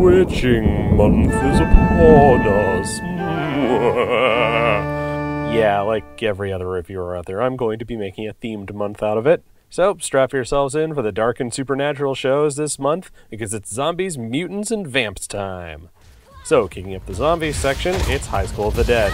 witching month is upon us. Yeah, like every other reviewer out there, I'm going to be making a themed month out of it. So, strap yourselves in for the dark and supernatural shows this month, because it's zombies, mutants, and vamps time. So, kicking up the zombies section, it's High School of the Dead.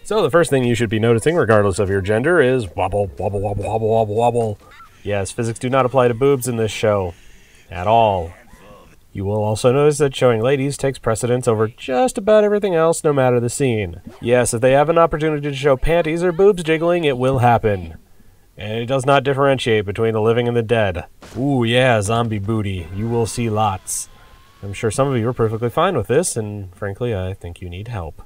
So the first thing you should be noticing, regardless of your gender, is wobble, wobble, wobble, wobble, wobble, wobble. Yes, physics do not apply to boobs in this show. At all. You will also notice that showing ladies takes precedence over just about everything else, no matter the scene. Yes, if they have an opportunity to show panties or boobs jiggling, it will happen. And it does not differentiate between the living and the dead. Ooh, yeah, zombie booty. You will see lots. I'm sure some of you are perfectly fine with this, and frankly, I think you need help.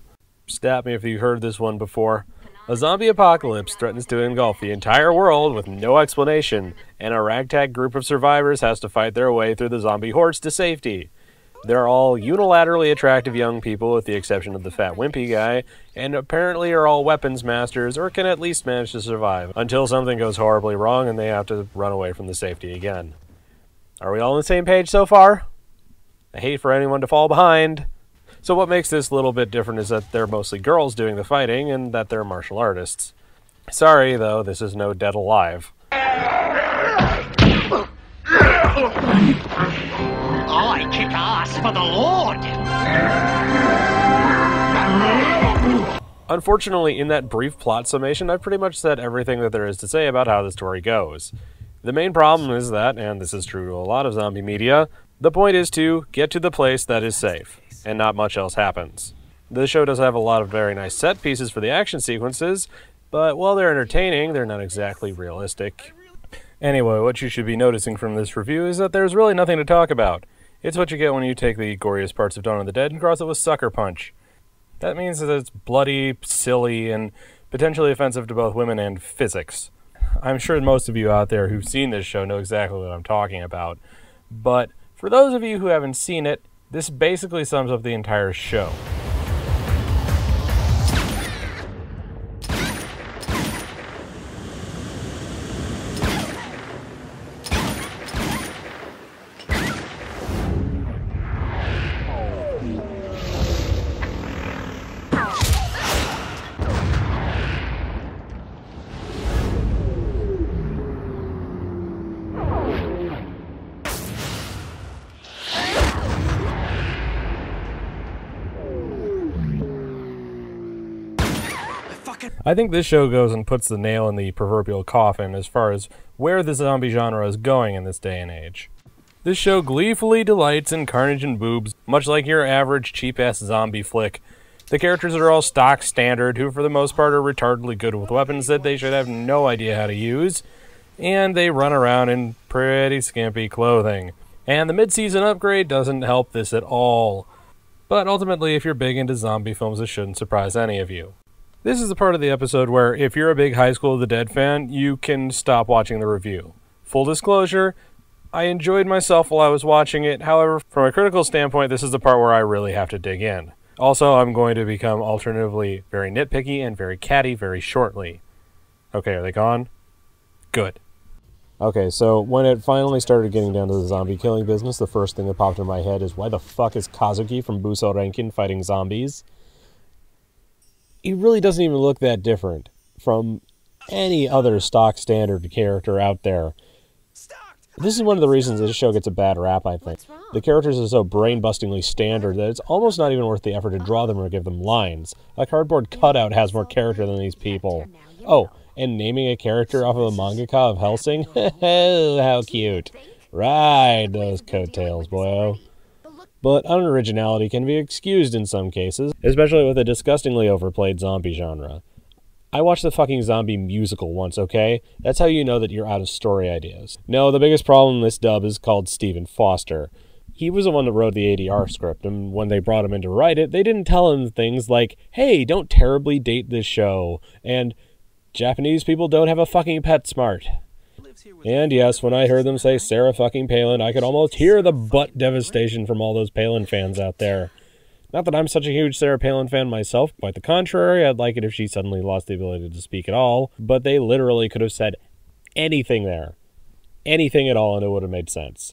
Stab me if you've heard this one before. A zombie apocalypse threatens to engulf the entire world with no explanation, and a ragtag group of survivors has to fight their way through the zombie hordes to safety. They're all unilaterally attractive young people, with the exception of the fat wimpy guy, and apparently are all weapons masters, or can at least manage to survive, until something goes horribly wrong and they have to run away from the safety again. Are we all on the same page so far? I hate for anyone to fall behind. So what makes this a little bit different is that they're mostly girls doing the fighting, and that they're martial artists. Sorry, though, this is no Dead Alive. I kick ass for the Lord! Unfortunately, in that brief plot summation, I've pretty much said everything that there is to say about how the story goes. The main problem is that, and this is true to a lot of zombie media, the point is to get to the place that is safe, and not much else happens. The show does have a lot of very nice set pieces for the action sequences, but while they're entertaining, they're not exactly realistic. Anyway, what you should be noticing from this review is that there's really nothing to talk about. It's what you get when you take the goriest parts of Dawn of the Dead and cross it with Sucker Punch. That means that it's bloody, silly, and potentially offensive to both women and physics. I'm sure most of you out there who've seen this show know exactly what I'm talking about, but for those of you who haven't seen it, this basically sums up the entire show. I think this show goes and puts the nail in the proverbial coffin as far as where the zombie genre is going in this day and age. This show gleefully delights in carnage and boobs, much like your average cheap-ass zombie flick. The characters are all stock standard, who for the most part are retardedly good with weapons that they should have no idea how to use, and they run around in pretty skimpy clothing. And the mid-season upgrade doesn't help this at all. But ultimately, if you're big into zombie films, it shouldn't surprise any of you. This is the part of the episode where, if you're a big High School of the Dead fan, you can stop watching the review. Full disclosure, I enjoyed myself while I was watching it. However, from a critical standpoint, this is the part where I really have to dig in. Also, I'm going to become alternatively very nitpicky and very catty very shortly. Okay, are they gone? Good. Okay, so when it finally started getting down to the zombie killing business, the first thing that popped in my head is, why the fuck is Kazuki from Busou Rankin fighting zombies? He really doesn't even look that different from any other stock standard character out there. This is one of the reasons this show gets a bad rap, I think. The characters are so brain-bustingly standard that it's almost not even worth the effort to draw them or give them lines. A cardboard cutout has more character than these people. Oh, and naming a character off of a mangaka of Hellsing? How cute. Ride those coattails, boyo. But unoriginality can be excused in some cases, especially with a disgustingly overplayed zombie genre. I watched the fucking zombie musical once, okay? That's how you know that you're out of story ideas. No, the biggest problem in this dub is called Stephen Foster. He was the one that wrote the ADR script, and when they brought him in to write it, they didn't tell him things like, hey, don't terribly date this show, and Japanese people don't have a fucking pet smart. And yes, when I heard them say Sarah fucking Palin, I could almost hear the butt devastation from all those Palin fans out there. Not that I'm such a huge Sarah Palin fan myself, quite the contrary. I'd like it if she suddenly lost the ability to speak at all, but they literally could have said anything there. Anything at all, and it would have made sense.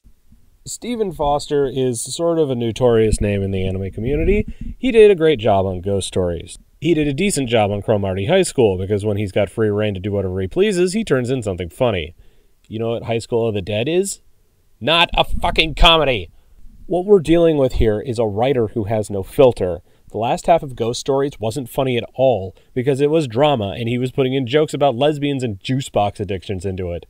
Stephen Foster is sort of a notorious name in the anime community. He did a great job on Ghost Stories. He did a decent job on Cromartie High School, because when he's got free reign to do whatever he pleases, he turns in something funny. You know what High School of the Dead is? Not a fucking comedy! What we're dealing with here is a writer who has no filter. The last half of Ghost Stories wasn't funny at all, because it was drama, and he was putting in jokes about lesbians and juice box addictions into it.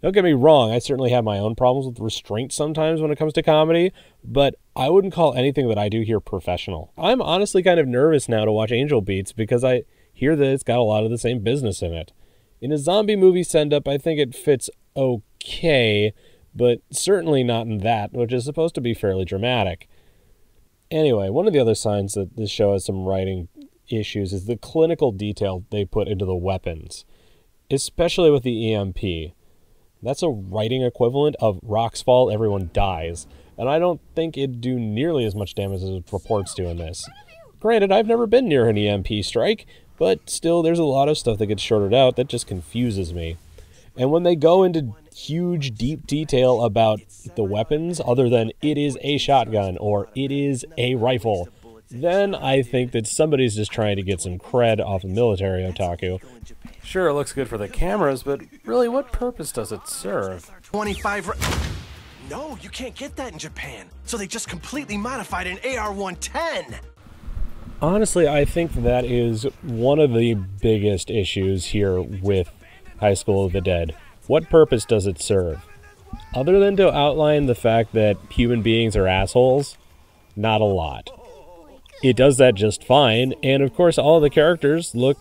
Don't get me wrong, I certainly have my own problems with restraint sometimes when it comes to comedy, but I wouldn't call anything that I do here professional. I'm honestly kind of nervous now to watch Angel Beats because I hear that it's got a lot of the same business in it. In a zombie movie send-up, I think it fits okay, but certainly not in that, which is supposed to be fairly dramatic. Anyway, one of the other signs that this show has some writing issues is the clinical detail they put into the weapons, especially with the EMP. That's a writing equivalent of rocks fall, everyone dies, and I don't think it'd do nearly as much damage as it purports to in this. Granted, I've never been near an EMP strike, but still there's a lot of stuff that gets shorted out that just confuses me. And when they go into huge, deep detail about the weapons, other than it is a shotgun or it is a rifle, then I think that somebody's just trying to get some cred off of military otaku. Sure, it looks good for the cameras, but really, what purpose does it serve? 25... No, you can't get that in Japan. So they just completely modified an AR-110. Honestly, I think that is one of the biggest issues here with High School of the Dead. What purpose does it serve? Other than to outline the fact that human beings are assholes? Not a lot. It does that just fine, and of course all the characters look,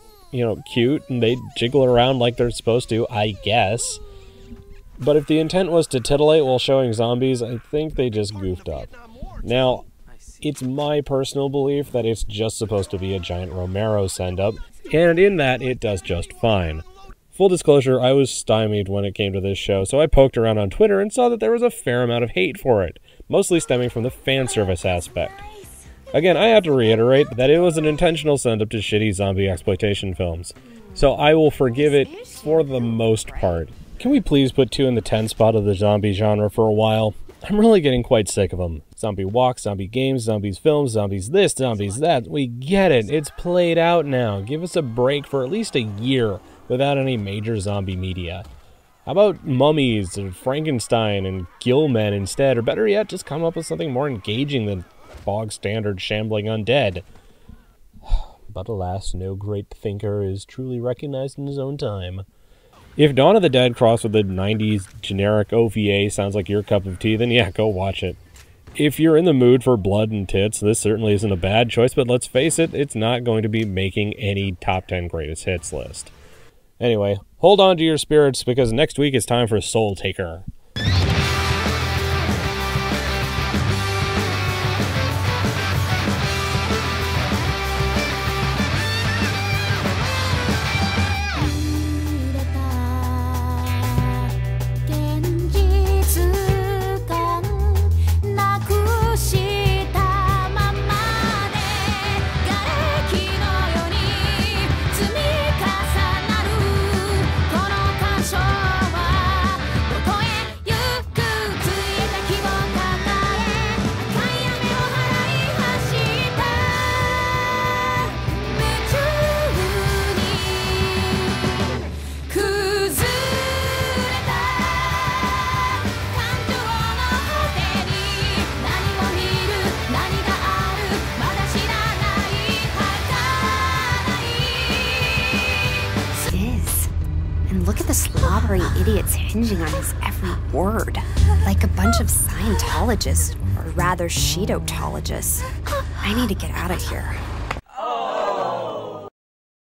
cute, and they jiggle around like they're supposed to, I guess. But if the intent was to titillate while showing zombies, I think they just goofed up. Now, it's my personal belief that it's just supposed to be a giant Romero send-up, and in that, it does just fine. Full disclosure, I was stymied when it came to this show, so I poked around on Twitter and saw that there was a fair amount of hate for it, mostly stemming from the fan service aspect. Again, I have to reiterate that it was an intentional send-up to shitty zombie exploitation films, so I will forgive it for the most part. Can we please put 2 in the 10 spot of the zombie genre for a while? I'm really getting quite sick of them. Zombie walks, zombie games, zombies films, zombies this, zombies that. We get it. It's played out now. Give us a break for at least a year without any major zombie media. How about mummies and Frankenstein and Gillmen instead? Or better yet, just come up with something more engaging than bog standard shambling undead. But alas, no great thinker is truly recognized in his own time. If Dawn of the Dead crossed with the 90s generic OVA sounds like your cup of tea, then yeah, go watch it. If you're in the mood for blood and tits, this certainly isn't a bad choice, but let's face it, it's not going to be making any top 10 greatest hits list. Anyway, hold on to your spirits, because next week it's time for Soul Taker. Look at the slobbery idiots hinging on his every word. Like a bunch of Scientologists, or rather Sheetotologists. I need to get out of here.